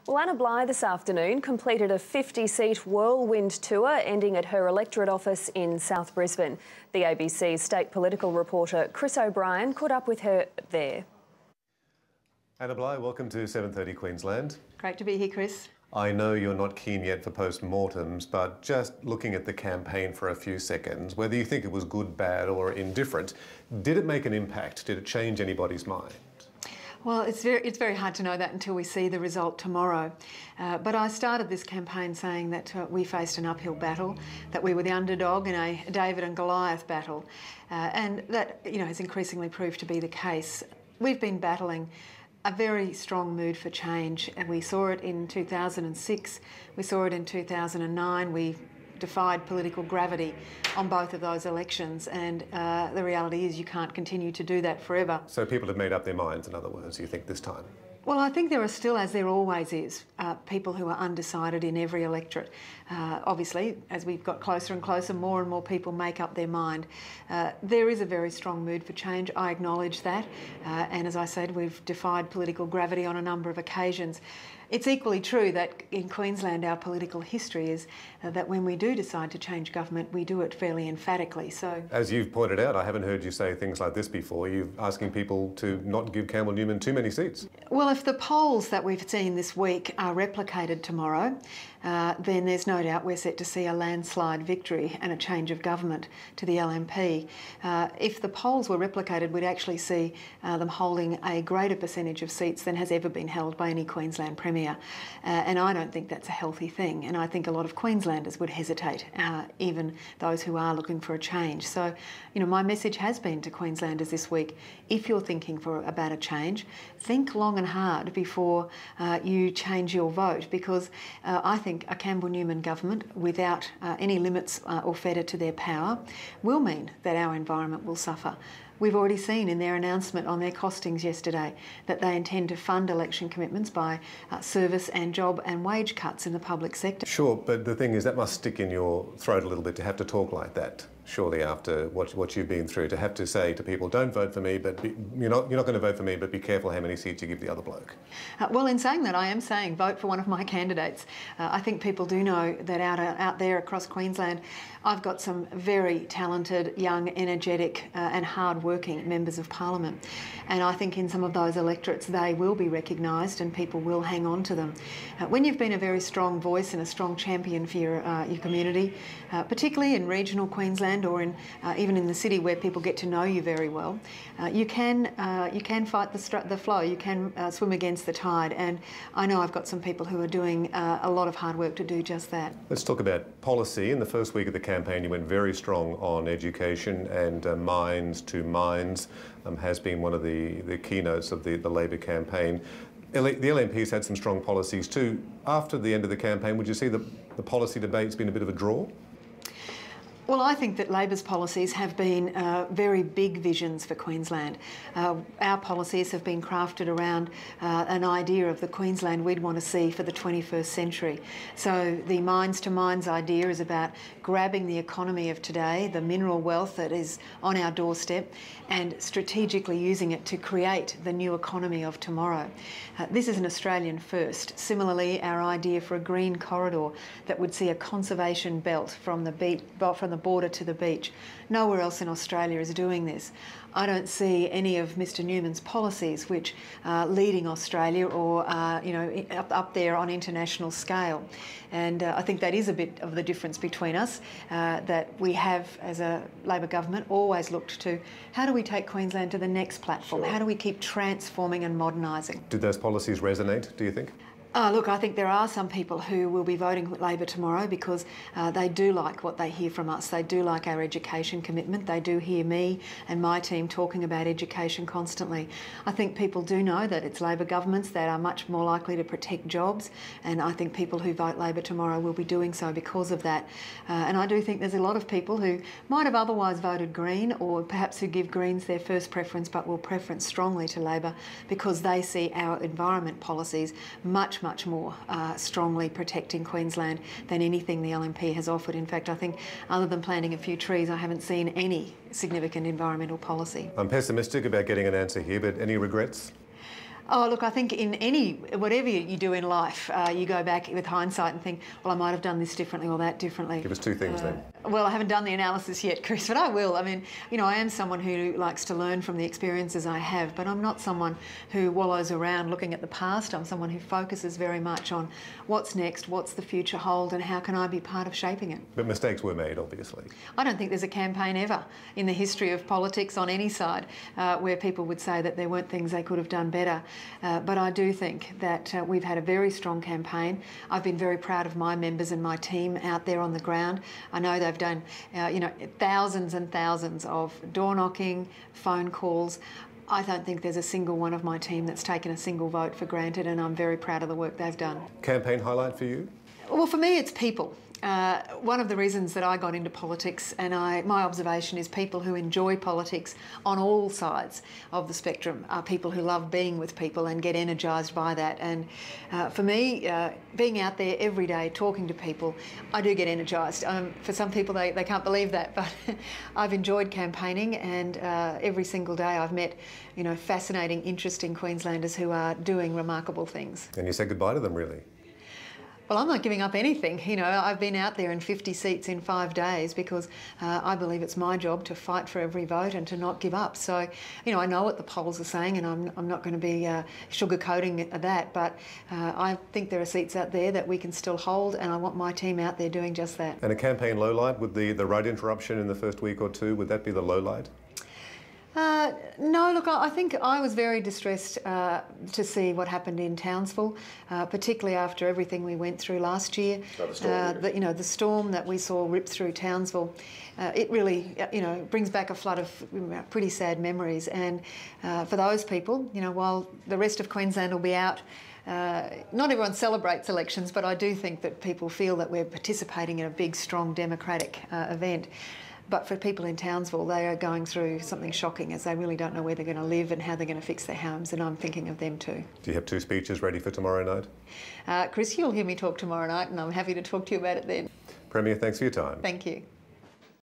Well, Anna Bligh this afternoon completed a 50-seat whirlwind tour ending at her electorate office in South Brisbane. The ABC's state political reporter Chris O'Brien caught up with her there. Anna Bligh, welcome to 7:30 Queensland. Great to be here, Chris. I know you're not keen yet for post-mortems, but just looking at the campaign for a few seconds, whether you think it was good, bad or indifferent, did it make an impact? Did it change anybody's mind? Well, it's very hard to know that until we see the result tomorrow. But I started this campaign saying that we faced an uphill battle, that we were the underdog in a David and Goliath battle, and that has increasingly proved to be the case. We've been battling a very strong mood for change, and we saw it in 2006, we saw it in 2009, we defied political gravity on both of those elections, and the reality is you can't continue to do that forever. So people have made up their minds, in other words, you think, this time? Well, I think there are still, as there always is, people who are undecided in every electorate. Obviously, as we've got closer and closer, more and more people make up their mind. There is a very strong mood for change, I acknowledge that, and as I said, we've defied political gravity on a number of occasions. It's equally true that in Queensland our political history is that when we do decide to change government, we do it fairly emphatically. So, as you've pointed out, I haven't heard you say things like this before. You're asking people to not give Campbell Newman too many seats. Well, if the polls that we've seen this week are replicated tomorrow, then there's no doubt we're set to see a landslide victory and a change of government to the LNP. If the polls were replicated, we'd actually see them holding a greater percentage of seats than has ever been held by any Queensland Premier. And I don't think that's a healthy thing, and I think a lot of Queenslanders would hesitate, even those who are looking for a change. So, my message has been to Queenslanders this week, if you're thinking about a change, think long and hard before you change your vote, because I think a Campbell Newman government without any limits or fetter to their power will mean that our environment will suffer. We've already seen in their announcement on their costings yesterday that they intend to fund election commitments by service and job and wage cuts in the public sector. Sure, but the thing is that must stick in your throat a little bit to have to talk like that, surely, after what you've been through, to have to say to people, don't vote for me, but you're not going to vote for me, but be careful how many seats you give the other bloke. Well, in saying that, I am saying vote for one of my candidates. I think people do know that out there across Queensland, I've got some very talented, young, energetic and hard-working members of Parliament. And I think in some of those electorates, they will be recognised and people will hang on to them. When you've been a very strong voice and a strong champion for your community, particularly in regional Queensland or even in the city where people get to know you very well, you can fight the flow, you can swim against the tide, and I know I've got some people who are doing a lot of hard work to do just that. Let's talk about policy. In the first week of the campaign you went very strong on education, and Minds to Minds has been one of the keynotes of the Labor campaign. The LNP's had some strong policies too. After the end of the campaign, would you see the policy debate's been a bit of a draw? Well, I think that Labor's policies have been very big visions for Queensland. Our policies have been crafted around an idea of the Queensland we'd want to see for the 21st century. So the Minds to Minds idea is about grabbing the economy of today, the mineral wealth that is on our doorstep, and strategically using it to create the new economy of tomorrow. This is an Australian first. Similarly, our idea for a green corridor that would see a conservation belt from the border to the beach. Nowhere else in Australia is doing this. I don't see any of Mr Newman's policies which are leading Australia or up there on international scale. And I think that is a bit of the difference between us, that we have, as a Labor government, always looked to how do we take Queensland to the next platform? Sure. How do we keep transforming and modernising? Did those policies resonate, do you think? Look, I think there are some people who will be voting Labor tomorrow because they do like what they hear from us. They do like our education commitment. They do hear me and my team talking about education constantly. I think people do know that it's Labor governments that are much more likely to protect jobs, and I think people who vote Labor tomorrow will be doing so because of that. And I do think there's a lot of people who might have otherwise voted Green, or perhaps who give Greens their first preference but will preference strongly to Labor because they see our environment policies much more strongly protecting Queensland than anything the LNP has offered. In fact, I think other than planting a few trees, I haven't seen any significant environmental policy. I'm pessimistic about getting an answer here, but any regrets? Oh, look, I think in whatever you do in life, you go back with hindsight and think, well, I might have done this differently or that differently. Give us two things then. Well, I haven't done the analysis yet, Chris, but I will. I mean, you know, I am someone who likes to learn from the experiences I have, but I'm not someone who wallows around looking at the past. I'm someone who focuses very much on what's next, what's the future hold, and how can I be part of shaping it. But mistakes were made, obviously. I don't think there's a campaign ever in the history of politics on any side where people would say that there weren't things they could have done better. But I do think that we've had a very strong campaign. I've been very proud of my members and my team out there on the ground. I know they've done, you know, thousands and thousands of door knocking, phone calls. I don't think there's a single one of my team that's taken a single vote for granted, and I'm very proud of the work they've done. Campaign highlight for you? Well, for me, it's people. One of the reasons that I got into politics, and my observation is people who enjoy politics on all sides of the spectrum are people who love being with people and get energised by that. And for me, being out there every day talking to people, I do get energised. For some people, they can't believe that, but I've enjoyed campaigning, and every single day I've met, you know, fascinating, interesting Queenslanders who are doing remarkable things. And you said goodbye to them, really? Well, I'm not giving up anything. You know, I've been out there in 50 seats in 5 days because I believe it's my job to fight for every vote and to not give up. So, you know, I know what the polls are saying, and I'm not going to be sugarcoating that, but I think there are seats out there that we can still hold, and I want my team out there doing just that. And a campaign lowlight, would the road interruption in the first week or two, would that be the lowlight? No, look, I think I was very distressed to see what happened in Townsville, particularly after everything we went through last year. The storm that we saw rip through Townsville. It really, you know, brings back a flood of pretty sad memories. And for those people, you know, while the rest of Queensland will be out, not everyone celebrates elections, but I do think that people feel that we're participating in a big, strong democratic event. But for people in Townsville, they are going through something shocking as they really don't know where they're going to live and how they're going to fix their homes, and I'm thinking of them too. Do you have 2 speeches ready for tomorrow night? Chris, you'll hear me talk tomorrow night, and I'm happy to talk to you about it then. Premier, thanks for your time. Thank you.